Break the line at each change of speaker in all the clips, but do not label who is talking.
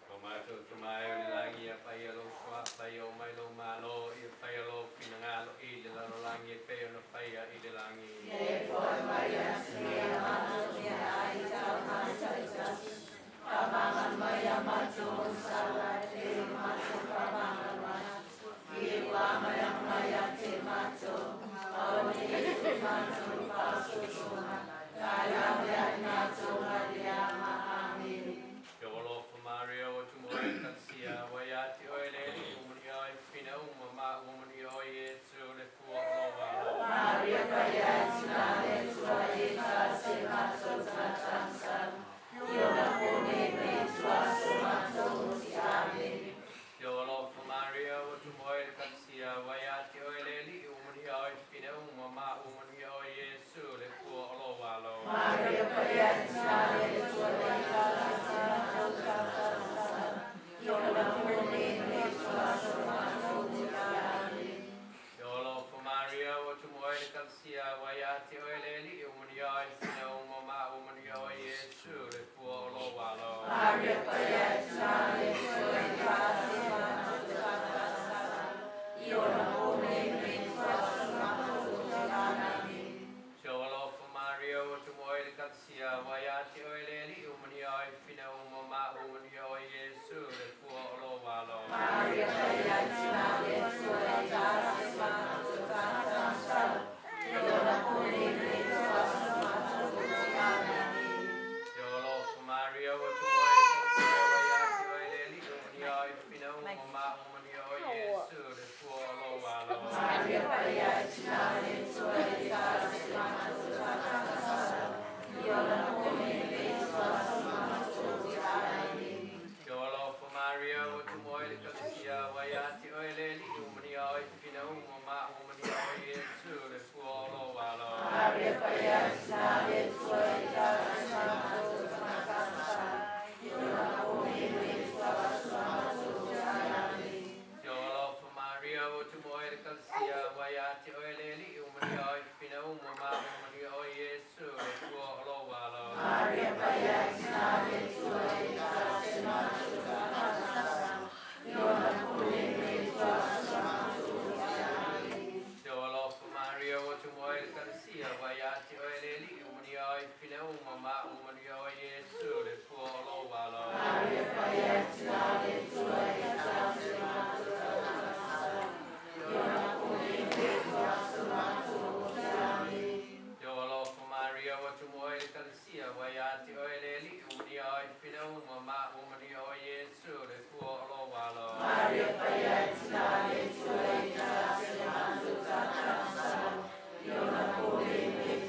Tomato, tomayo, langi, payalo, swap, payo, milo, malo, payalo, pinangalo, idilalo, langi, payo, no paya, idilangi.
For Maya, Sneha, Maya, Pamangan Maya, Macho, Salate, Macho, Pamangan Macho, Iwa Maya, Maya, Macho, Pauni, Macho, Pasu, Kaya, Maya, Macho, Mariama, Amin.
Yolo Mario Tumoy Katsia Wayati Oileli Umunio Fina Umama Umunio Yesu le Fuolo
Maria Payasna, Suaita, Semato, Satansan, Yoga Pune, Suasu, Mato, Siami.
Yolo Mario Tumoy Katsia Wayati Oileli Umunio Fina Umama Umunio Yesu le Fuolo
Maria Payasna, Suaita, Semato, Satansan, Yoga Pune, Suasu, Mato, Siami.
Yolo Mario Tumoy Katsia Wayati Oileli Umunio Fina Umama Umunio Yesu le Fuolo
Maria Payasna, Suaita, Semato, Satansan, Yoga Pune, Suasu, Mato, Siami.
Sholo Mario Tumoy Katsia Wayati Oileli Umunio Fina Umama Umunio Yesu le Fuolo
Maria Payasna, Suaita, Semato, Satansan, Yoga Pune, Suasu, Mato, Siami.
Sholo Mario Tumoy Katsia Wayati Oileli Umunio Fina Umama Umunio Yesu le Fuolo
Maria Payasna, Suaita, Semato, Satansan, Yoga Pune, Suasu, Mato, Siami.
Sholo Mario Tumoy Katsia Wayati Oileli Umunio Fina Umama Umunio Yesu le Fuolo
Maria Payasna, Suaita, Semato, Satansan, Yoga Pune, Suasu, Mato, Siami.
Yolo Mario Tumoy Katsia Wayati Oileli Umunio Fina Umama Umunio Yesu le Fuolo
Maria Payasna, Suaita, Semato, Satansan, Yoga Pune, Suasu, Mato, Siami.
Yolo Mario Tumoy Katsia Wayati Oileli Umunio Fina Umama Umunio Yesu le Fuolo
Maria Payasna, Suaita, Semato, Satansan, Yoga Pune, Suasu, Mato, Siami.
Yolo Mario Tumoy Katsia Wayati Oileli Umunio Fina Umama Umunio Yesu le Fuolo
Maria Payasna, Suaita, Semato, Satansan, Yoga Pune,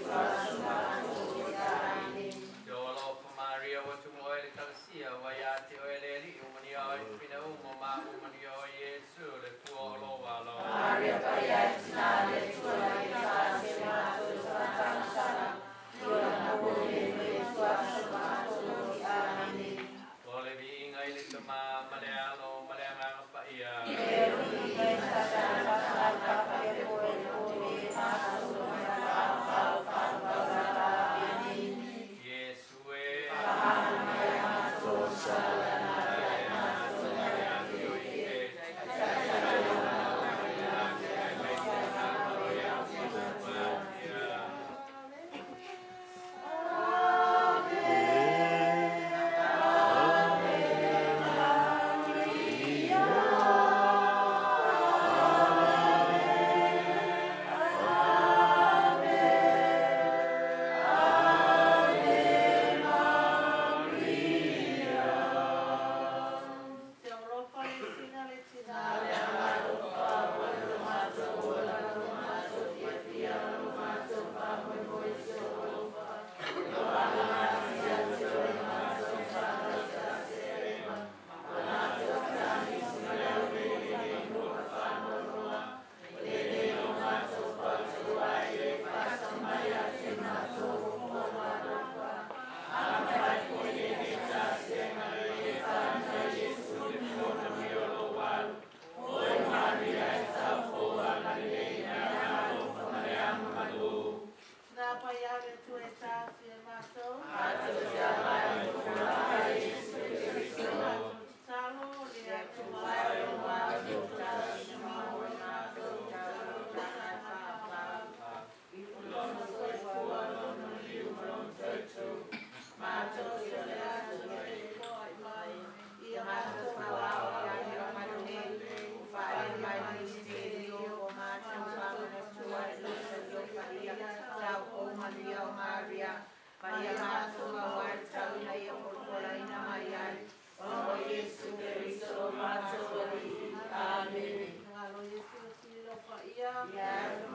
Suasu, Mato, Siami.
Yolo Mario Tumoy Katsia Wayati Oileli Umunio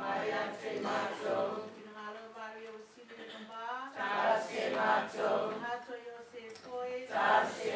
Maria te macho.
Kinahalo Maria usili namba.
Tase macho.
Hato yose koi.
Tase